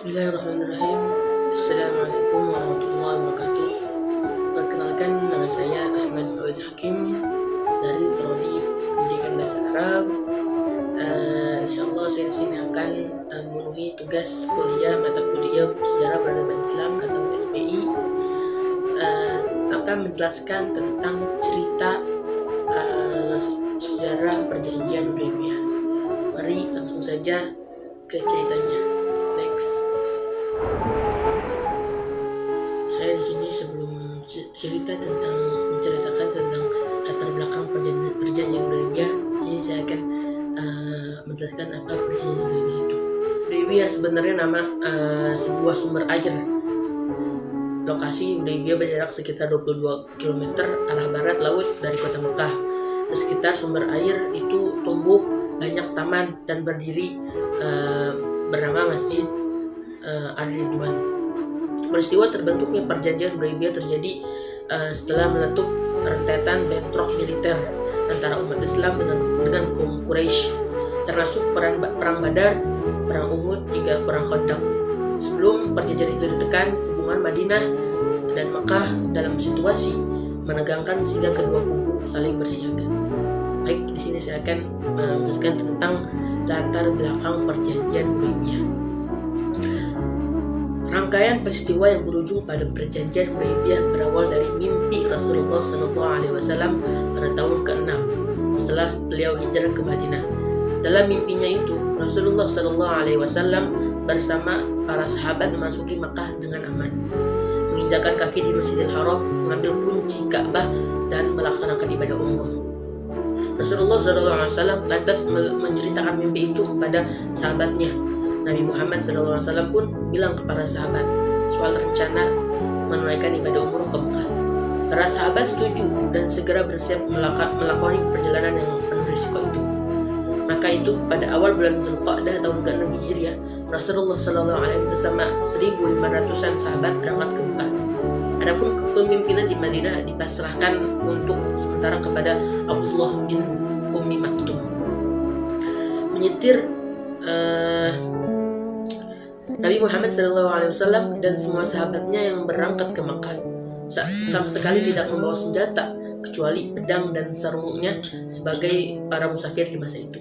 Bismillahirrahmanirrahim. Assalamualaikum warahmatullahi wabarakatuh. Perkenalkan, nama saya Ahmad Faiz Hakim dari Prodi Pendidikan Bahasa Arab. Insyaallah saya di sini akan memenuhi tugas kuliah mata kuliah Sejarah Peradaban Islam atau SPI. Akan menjelaskan tentang cerita sejarah perjanjian Hudaybiyah. Mari langsung saja ke ceritanya. Next. Saya di sini sebelum menceritakan tentang latar belakang perjanjian Hudaybiyah, di sini saya akan menjelaskan apa perjanjian Hudaybiyah itu. Hudaybiyah sebenarnya nama sebuah sumber air. Lokasi Hudaybiyah berjarak sekitar 22 km arah barat laut dari kota Mekah. Di sekitar sumber air itu tumbuh banyak taman dan berdiri bernama Masjid Ar-Ridwan. Peristiwa terbentuknya perjanjian Hudaybiyah terjadi setelah meletup rentetan bentrok militer antara umat Islam dengan kaum Quraisy, termasuk perang Badar, perang Uhud hingga perang Khandaq. Sebelum perjanjian itu ditekan, hubungan Madinah dan Makkah dalam situasi menegangkan sehingga kedua kubu saling bersiaga. Baik, di sini saya akan menjelaskan tentang latar belakang perjanjian Hudaybiyah. Rangkaian peristiwa yang berujung pada perjanjian Hudaybiyah berawal dari mimpi Rasulullah SAW pada tahun ke-6 setelah beliau hijrah ke Madinah. Dalam mimpinya itu, Rasulullah SAW bersama para sahabat memasuki Makkah dengan aman, menginjakan kaki di Masjidil Haram, mengambil kunci Ka'bah dan melaksanakan ibadah umrah. Rasulullah SAW lantas menceritakan mimpi itu kepada sahabatnya. Nabi Muhammad SAW pun bilang kepada sahabat soal rencana menunaikan ibadah umrah ke Mekah. Para sahabat setuju dan segera bersiap melakoni perjalanan yang penuh risiko itu. Maka itu pada awal bulan Zulqa'dah tahun ke-6 Hijriah, Rasulullah SAW bersama 1.500-an sahabat berangkat ke Mekah. Adapun kepemimpinan di Madinah dipasrahkan untuk sementara kepada Abdullah bin Ummi Maktum. Menyetir Nabi Muhammad SAW dan semua sahabatnya yang berangkat ke Makkah sama sekali tidak membawa senjata kecuali pedang dan sarungnya sebagai para musafir di masa itu.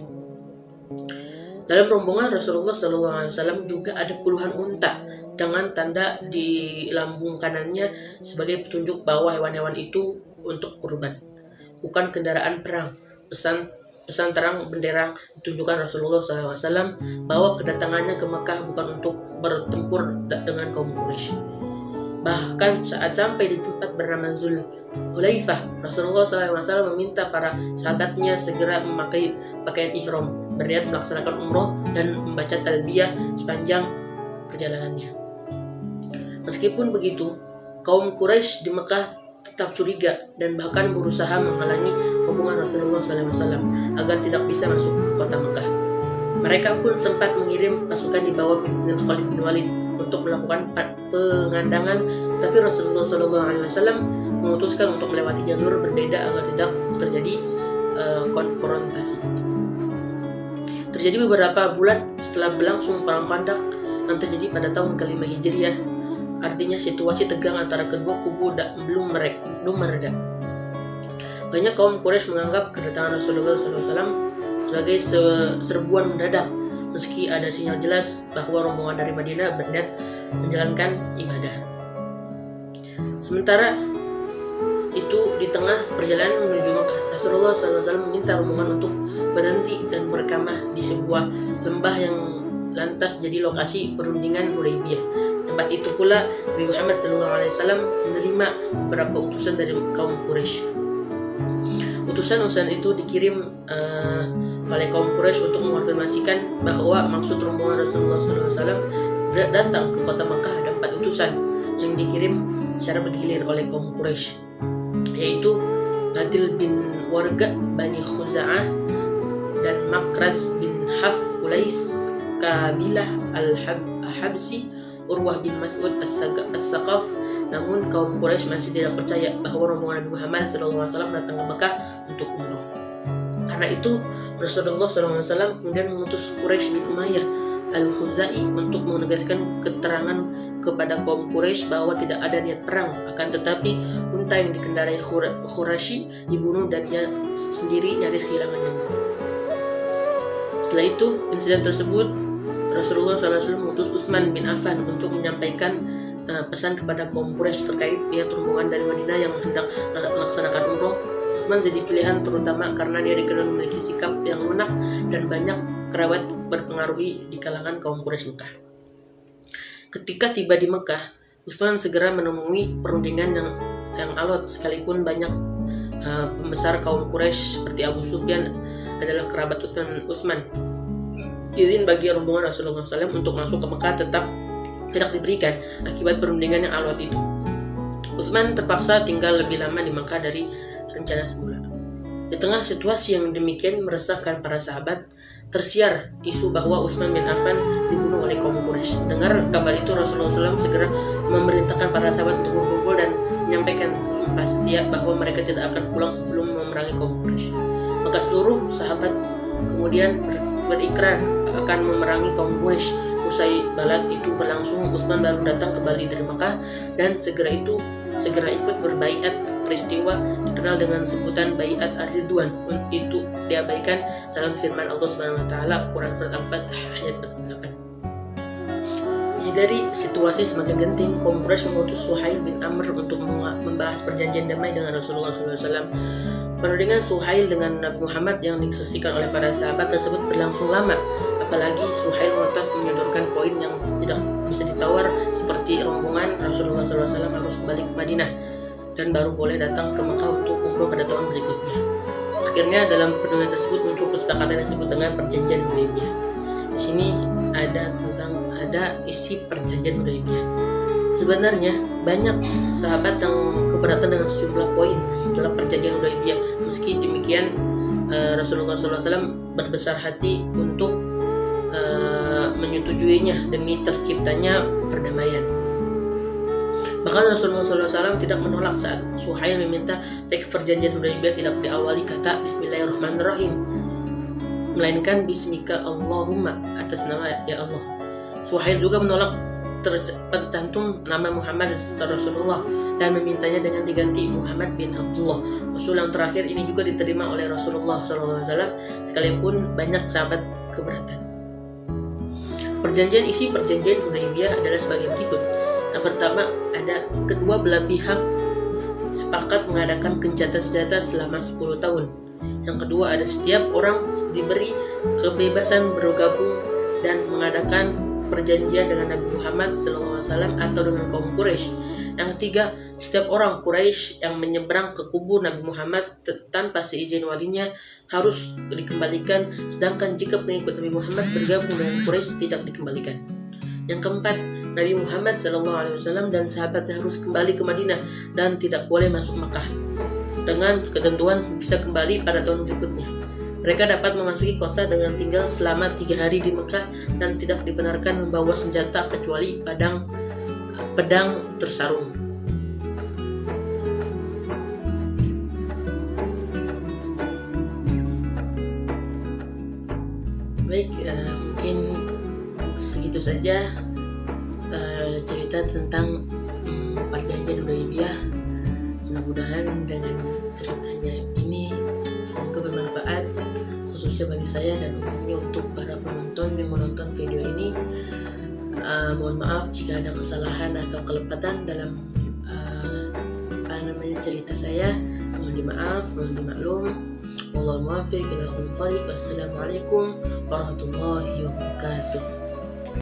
Dalam rombongan Rasulullah SAW juga ada puluhan unta dengan tanda di lambung kanannya sebagai petunjuk bahwa hewan-hewan itu untuk kurban, bukan kendaraan perang. Pesan terang bendera ditunjukkan Rasulullah SAW bahwa kedatangannya ke Mekah bukan untuk bertempur dengan kaum Quraisy. Bahkan saat sampai di tempat bernama Zul Hulaifah, Rasulullah SAW meminta para sahabatnya segera memakai pakaian ihram, berniat melaksanakan umroh dan membaca talbiyah sepanjang perjalanannya. Meskipun begitu, kaum Quraisy di Mekah tetap curiga dan bahkan berusaha menghalangi hubungan Rasulullah SAW agar tidak bisa masuk ke kota Mekah. Mereka pun sempat mengirim pasukan di bawah pimpinan Khalid bin Walid untuk melakukan pengandangan, tapi Rasulullah SAW memutuskan untuk melewati jalur berbeda agar tidak terjadi konfrontasi. Terjadi beberapa bulan setelah berlangsung perang Khandaq yang terjadi pada tahun ke-5 Hijriah. Artinya situasi tegang antara kedua kubu belum mereda. Banyak kaum Quraisy menganggap kedatangan Rasulullah SAW sebagai serbuan mendadak, meski ada sinyal jelas bahwa rombongan dari Madinah berniat menjalankan ibadah. Sementara itu, di tengah perjalanan menuju Mekah, Rasulullah SAW meminta rombongan untuk berhenti dan berkemah di sebuah lembah yang lantas jadi lokasi perundingan Hudaybiyah. Tempat itu pula Nabi Muhammad SAW menerima beberapa utusan dari kaum Quraisy. Utusan itu dikirim oleh kaum Quraisy untuk mengonfirmasikan bahwa maksud rombongan Rasulullah SAW datang ke kota Makkah. Ada 4 utusan yang dikirim secara bergilir oleh kaum Quraisy, yaitu Adil bin Warga Bani Khuza'ah dan Makraz bin Haf Ulais Kabilah Al-Habsi, Urwah bin Mas'ud As-Saqaf. Namun kaum Quraisy masih tidak percaya bahwa rombongan Nabi Muhammad SAW datang ke Mekah untuk umroh. Karena itu Rasulullah SAW kemudian mengutus Quraisy bin Umayyah Al-Khuzai untuk menegaskan keterangan kepada kaum Quraisy bahwa tidak ada niat perang, akan tetapi unta yang dikendarai Quraisy dibunuh dan dia sendiri nyaris kehilangan nyawa. Setelah itu, insiden tersebut Rasulullah SAW mengutus Utsman bin Affan untuk menyampaikan pesan kepada kaum Quraisy terkait niat rombongan dari Madinah yang hendak melaksanakan umroh. Utsman jadi pilihan terutama karena dia dikenal memiliki sikap yang lunak dan banyak kerabat berpengaruhi di kalangan kaum Quraisy Mekah. Ketika tiba di Mekah, Utsman segera menemui perundingan yang alot, sekalipun banyak pembesar kaum Quraisy seperti Abu Sufyan adalah kerabat Utsman. Izin bagi rombongan Rasulullah SAW untuk masuk ke Mekah tetap tidak diberikan akibat perundingan yang alot itu. Utsman terpaksa tinggal lebih lama di Mekah dari rencana semula. Di tengah situasi yang demikian meresahkan para sahabat, tersiar isu bahwa Utsman bin Affan dibunuh oleh kaum Quraisy. Dengar kabar itu, Rasulullah SAW segera memerintahkan para sahabat untuk berkumpul dan menyampaikan sumpah setia bahwa mereka tidak akan pulang sebelum memerangi kaum Quraisy. Maka seluruh sahabat kemudian berikrar akan memerangi kaum Quraisy. Usai balat itu berlangsung, Utsman baru datang kembali dari Mekah dan segera ikut berbaiat. Peristiwa dikenal dengan sebutan Baiat Ar-Ridwan itu diabaikan dalam firman Allah Subhanahu wa taala Quran surat Al-Fatih ayat 48. Dari situasi semakin genting, kaum Quraisy mengutus Suhail bin Amr untuk membahas perjanjian damai dengan Rasulullah SAW. Perundingan Suhail dengan Nabi Muhammad yang disaksikan oleh para sahabat tersebut berlangsung lama. Apalagi Suhail ngotot menyodorkan poin yang tidak bisa ditawar, seperti rombongan Rasulullah SAW harus kembali ke Madinah dan baru boleh datang ke Mekah untuk umroh pada tahun berikutnya. Akhirnya dalam perundingan tersebut muncul kesepakatan yang disebut dengan Perjanjian Hudaybiyah. Di sini ada isi Perjanjian Hudaybiyah. Sebenarnya banyak sahabat yang keberatan dengan sejumlah poin dalam Perjanjian Hudaybiyah. Meski demikian, Rasulullah SAW berbesar hati untuk menyetujuinya demi terciptanya perdamaian. Bahkan Rasulullah SAW tidak menolak saat Suhail meminta teks Perjanjian Hudaybiyah tidak diawali kata Bismillahirrahmanirrahim, melainkan Bismika Allahumma, atas nama ya Allah. Suhail juga menolak tercantum nama Muhammad Rasulullah dan memintanya dengan diganti Muhammad bin Abdullah. Usul yang terakhir ini juga diterima oleh Rasulullah SAW, sekalipun banyak sahabat keberatan. Isi Perjanjian Hudaybiyah adalah sebagai berikut. Yang pertama, ada kedua belah pihak sepakat mengadakan gencatan senjata selama 10 tahun. Yang kedua, ada setiap orang diberi kebebasan bergabung dan mengadakan perjanjian dengan Nabi Muhammad SAW atau dengan kaum Quraisy. Yang ketiga, setiap orang Quraisy yang menyeberang ke kubu Nabi Muhammad tanpa seizin walinya harus dikembalikan, sedangkan jika pengikut Nabi Muhammad bergabung dengan Quraisy tidak dikembalikan. Yang keempat, Nabi Muhammad SAW dan sahabatnya harus kembali ke Madinah dan tidak boleh masuk Mekah. Dengan ketentuan bisa kembali pada tahun berikutnya. Mereka dapat memasuki kota dengan tinggal selama 3 hari di Mekah dan tidak dibenarkan membawa senjata kecuali pedang tersarung. Baik, mungkin segitu saja cerita tentang Perjanjian Hudaybiyah. Mudah-mudahan dengan ceritanya ini semoga bermanfaat, khususnya bagi saya dan umumnya untuk para penonton yang menonton video ini. Mohon maaf jika ada kesalahan atau kelepatan dalam cerita saya. Mohon dimaaf, mohon dimaklum. Wallahul muwaffiq ila aqwamit thoriq. Wassalamualaikum warahmatullahi wabarakatuh.